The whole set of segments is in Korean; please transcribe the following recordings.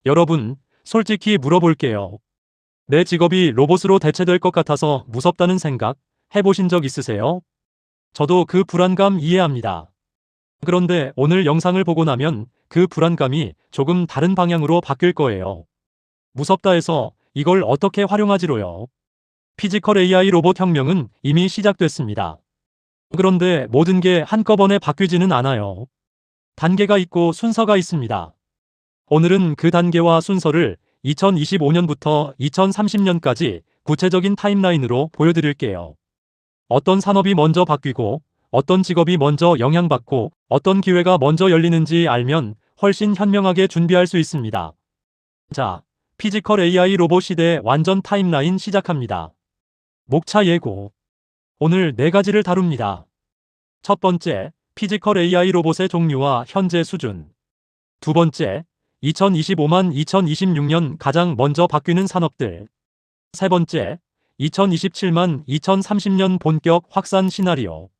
여러분, 솔직히 물어볼게요. 내 직업이 로봇으로 대체될 것 같아서 무섭다는 생각 해보신 적 있으세요? 저도 그 불안감 이해합니다. 그런데 오늘 영상을 보고 나면 그 불안감이 조금 다른 방향으로 바뀔 거예요. 무섭다 해서 이걸 어떻게 활용하지로요? 피지컬 AI 로봇 혁명은 이미 시작됐습니다. 그런데 모든 게 한꺼번에 바뀌지는 않아요. 단계가 있고 순서가 있습니다. 오늘은 그 단계와 순서를 2025년부터 2030년까지 구체적인 타임라인으로 보여드릴게요. 어떤 산업이 먼저 바뀌고 어떤 직업이 먼저 영향받고 어떤 기회가 먼저 열리는지 알면 훨씬 현명하게 준비할 수 있습니다. 자, 피지컬 AI 로봇 시대 완전 타임라인 시작합니다. 목차 예고. 오늘 4가지를 다룹니다. 첫 번째, 피지컬 AI 로봇의 종류와 현재 수준. 두 번째, 2025만 2026년 가장 먼저 바뀌는 산업들. 세 번째, 2027만 2030년 본격 확산 시나리오.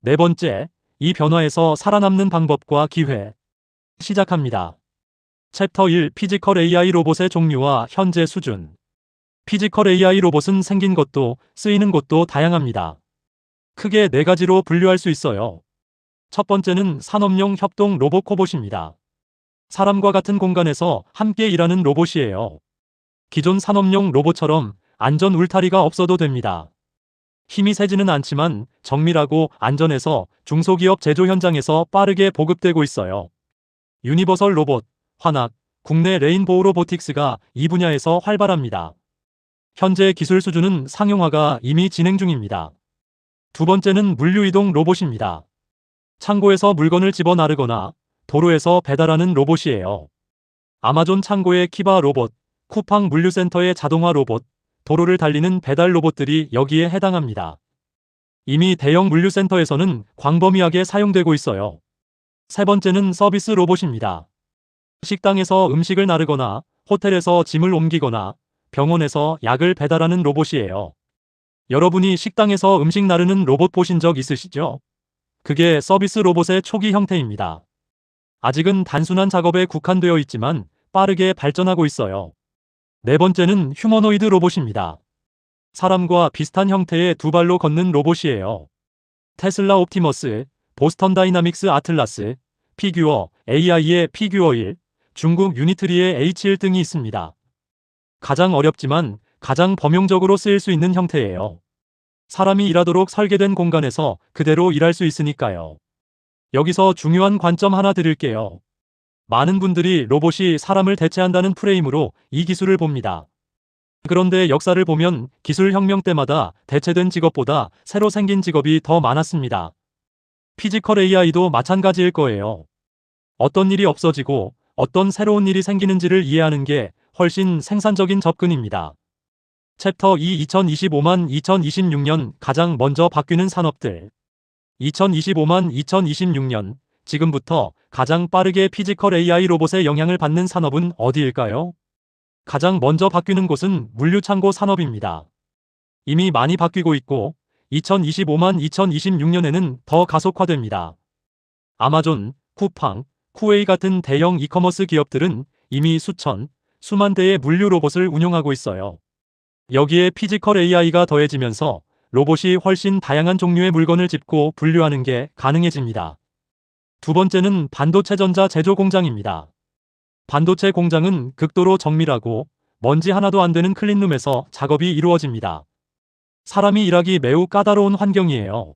네 번째, 이 변화에서 살아남는 방법과 기회. 시작합니다. 챕터 1 피지컬 AI 로봇의 종류와 현재 수준. 피지컬 AI 로봇은 생긴 것도 쓰이는 곳도 다양합니다. 크게 4가지로 분류할 수 있어요. 첫 번째는 산업용 협동 로봇 코봇입니다. 사람과 같은 공간에서 함께 일하는 로봇이에요. 기존 산업용 로봇처럼 안전 울타리가 없어도 됩니다. 힘이 세지는 않지만 정밀하고 안전해서 중소기업 제조 현장에서 빠르게 보급되고 있어요. 유니버설 로봇, 환학, 국내 레인보우 로보틱스가 이 분야에서 활발합니다. 현재 기술 수준은 상용화가 이미 진행 중입니다. 두 번째는 물류이동 로봇입니다. 창고에서 물건을 집어 나르거나 도로에서 배달하는 로봇이에요. 아마존 창고의 키바 로봇, 쿠팡 물류센터의 자동화 로봇, 도로를 달리는 배달 로봇들이 여기에 해당합니다. 이미 대형 물류센터에서는 광범위하게 사용되고 있어요. 세 번째는 서비스 로봇입니다. 식당에서 음식을 나르거나 호텔에서 짐을 옮기거나 병원에서 약을 배달하는 로봇이에요. 여러분이 식당에서 음식 나르는 로봇 보신 적 있으시죠? 그게 서비스 로봇의 초기 형태입니다. 아직은 단순한 작업에 국한되어 있지만 빠르게 발전하고 있어요. 네 번째는 휴머노이드 로봇입니다. 사람과 비슷한 형태의 두 발로 걷는 로봇이에요. 테슬라 옵티머스, 보스턴 다이나믹스 아틀라스, 피규어 AI의 피규어 1, 중국 유니트리의 H1 등이 있습니다. 가장 어렵지만 가장 범용적으로 쓰일 수 있는 형태예요. 사람이 일하도록 설계된 공간에서 그대로 일할 수 있으니까요. 여기서 중요한 관점 하나 드릴게요. 많은 분들이 로봇이 사람을 대체한다는 프레임으로 이 기술을 봅니다. 그런데 역사를 보면 기술 혁명 때마다 대체된 직업보다 새로 생긴 직업이 더 많았습니다. 피지컬 AI도 마찬가지일 거예요. 어떤 일이 없어지고 어떤 새로운 일이 생기는지를 이해하는 게 훨씬 생산적인 접근입니다. 챕터 2 2025만 2026년 가장 먼저 바뀌는 산업들. 2025만 2026년, 지금부터 가장 빠르게 피지컬 AI 로봇의 영향을 받는 산업은 어디일까요? 가장 먼저 바뀌는 곳은 물류창고 산업입니다. 이미 많이 바뀌고 있고 2025만 2026년에는 더 가속화됩니다. 아마존, 쿠팡, 쿠웨이 같은 대형 이커머스 기업들은 이미 수천, 수만 대의 물류 로봇을 운용하고 있어요. 여기에 피지컬 AI가 더해지면서 로봇이 훨씬 다양한 종류의 물건을 짚고 분류하는 게 가능해집니다. 두 번째는 반도체 전자 제조 공장입니다. 반도체 공장은 극도로 정밀하고 먼지 하나도 안 되는 클린룸에서 작업이 이루어집니다. 사람이 일하기 매우 까다로운 환경이에요.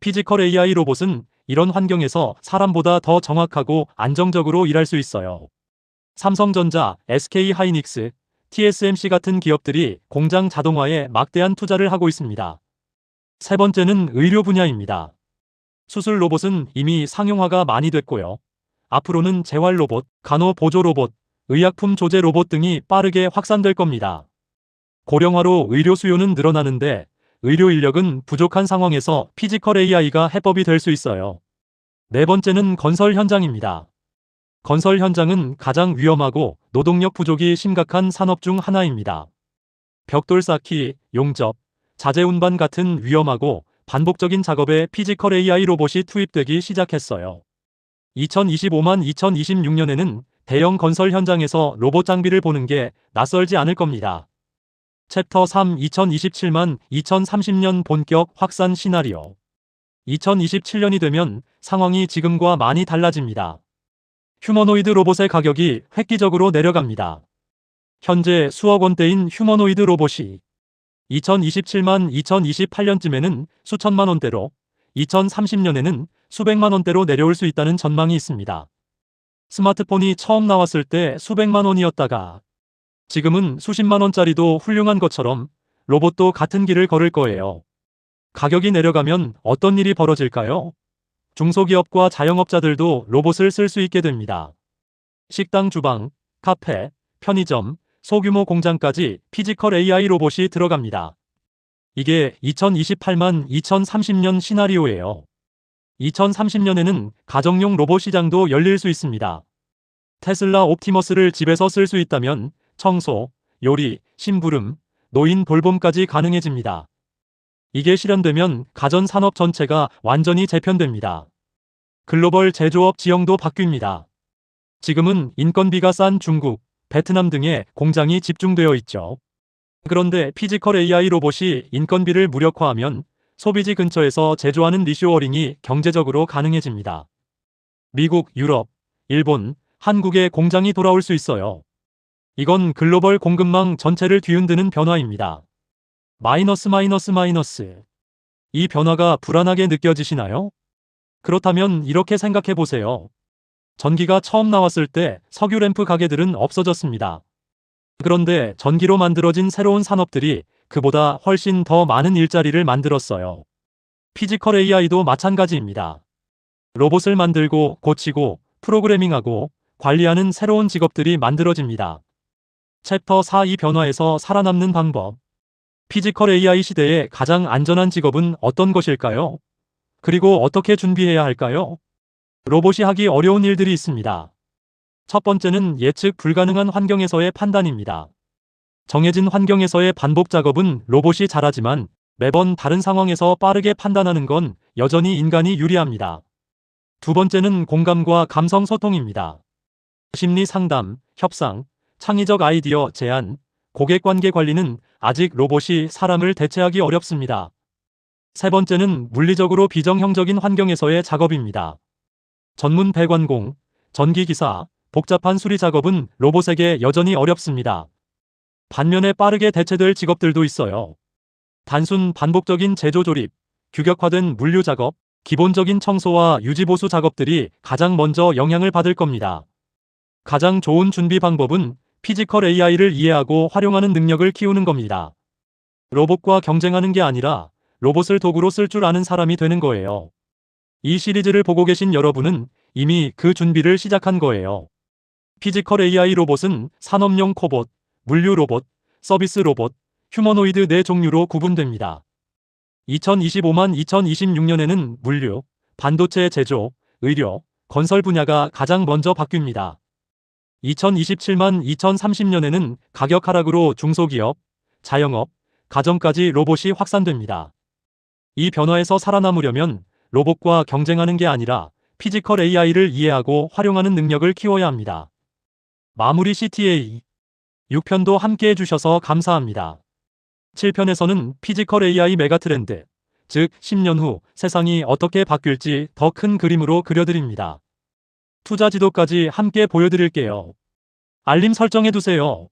피지컬 AI 로봇은 이런 환경에서 사람보다 더 정확하고 안정적으로 일할 수 있어요. 삼성전자, SK하이닉스, TSMC 같은 기업들이 공장 자동화에 막대한 투자를 하고 있습니다. 세 번째는 의료 분야입니다. 수술 로봇은 이미 상용화가 많이 됐고요. 앞으로는 재활 로봇, 간호 보조 로봇, 의약품 조제 로봇 등이 빠르게 확산될 겁니다. 고령화로 의료 수요는 늘어나는데 의료 인력은 부족한 상황에서 피지컬 AI가 해법이 될 수 있어요. 네 번째는 건설 현장입니다. 건설 현장은 가장 위험하고 노동력 부족이 심각한 산업 중 하나입니다. 벽돌 쌓기, 용접, 자재 운반 같은 위험하고 반복적인 작업에 피지컬 AI 로봇이 투입되기 시작했어요. 2025만 2026년에는 대형 건설 현장에서 로봇 장비를 보는 게 낯설지 않을 겁니다. 챕터 3 2027만 2030년 본격 확산 시나리오. 2027년이 되면 상황이 지금과 많이 달라집니다. 휴머노이드 로봇의 가격이 획기적으로 내려갑니다. 현재 수억 원대인 휴머노이드 로봇이 2027만 2028년쯤에는 수천만 원대로, 2030년에는 수백만 원대로 내려올 수 있다는 전망이 있습니다. 스마트폰이 처음 나왔을 때 수백만 원이었다가 지금은 수십만 원짜리도 훌륭한 것처럼 로봇도 같은 길을 걸을 거예요. 가격이 내려가면 어떤 일이 벌어질까요? 중소기업과 자영업자들도 로봇을 쓸 수 있게 됩니다. 식당 주방, 카페, 편의점, 소규모 공장까지 피지컬 AI 로봇이 들어갑니다. 이게 2028만 2030년 시나리오예요. 2030년에는 가정용 로봇 시장도 열릴 수 있습니다. 테슬라 옵티머스를 집에서 쓸 수 있다면 청소, 요리, 심부름, 노인 돌봄까지 가능해집니다. 이게 실현되면 가전산업 전체가 완전히 재편됩니다. 글로벌 제조업 지형도 바뀝니다. 지금은 인건비가 싼 중국, 베트남 등에 공장이 집중되어 있죠. 그런데 피지컬 AI 로봇이 인건비를 무력화하면 소비지 근처에서 제조하는 리쇼어링이 경제적으로 가능해집니다. 미국, 유럽, 일본, 한국에 공장이 돌아올 수 있어요. 이건 글로벌 공급망 전체를 뒤흔드는 변화입니다. 마이너스. 이 변화가 불안하게 느껴지시나요? 그렇다면 이렇게 생각해 보세요. 전기가 처음 나왔을 때 석유 램프 가게들은 없어졌습니다. 그런데 전기로 만들어진 새로운 산업들이 그보다 훨씬 더 많은 일자리를 만들었어요. 피지컬 AI도 마찬가지입니다. 로봇을 만들고 고치고 프로그래밍하고 관리하는 새로운 직업들이 만들어집니다. 챕터 4 이 변화에서 살아남는 방법. 피지컬 AI 시대의 가장 안전한 직업은 어떤 것일까요? 그리고 어떻게 준비해야 할까요? 로봇이 하기 어려운 일들이 있습니다. 첫 번째는 예측 불가능한 환경에서의 판단입니다. 정해진 환경에서의 반복 작업은 로봇이 잘하지만 매번 다른 상황에서 빠르게 판단하는 건 여전히 인간이 유리합니다. 두 번째는 공감과 감성 소통입니다. 심리 상담, 협상, 창의적 아이디어 제안, 고객 관계 관리는 아직 로봇이 사람을 대체하기 어렵습니다. 세 번째는 물리적으로 비정형적인 환경에서의 작업입니다. 전문 배관공, 전기기사, 복잡한 수리 작업은 로봇에게 여전히 어렵습니다. 반면에 빠르게 대체될 직업들도 있어요. 단순 반복적인 제조 조립, 규격화된 물류 작업, 기본적인 청소와 유지보수 작업들이 가장 먼저 영향을 받을 겁니다. 가장 좋은 준비 방법은 피지컬 AI를 이해하고 활용하는 능력을 키우는 겁니다. 로봇과 경쟁하는 게 아니라 로봇을 도구로 쓸 줄 아는 사람이 되는 거예요. 이 시리즈를 보고 계신 여러분은 이미 그 준비를 시작한 거예요. 피지컬 AI 로봇은 산업용 코봇, 물류 로봇, 서비스 로봇, 휴머노이드 4종류로 구분됩니다. 2025만 2026년에는 물류, 반도체 제조, 의료, 건설 분야가 가장 먼저 바뀝니다. 2027만 2030년에는 가격 하락으로 중소기업, 자영업, 가정까지 로봇이 확산됩니다. 이 변화에서 살아남으려면 로봇과 경쟁하는 게 아니라 피지컬 AI를 이해하고 활용하는 능력을 키워야 합니다. 마무리 CTA 6편도 함께 해주셔서 감사합니다. 7편에서는 피지컬 AI 메가트렌드, 즉 10년 후 세상이 어떻게 바뀔지 더 큰 그림으로 그려드립니다. 투자 지도까지 함께 보여드릴게요. 알림 설정해두세요.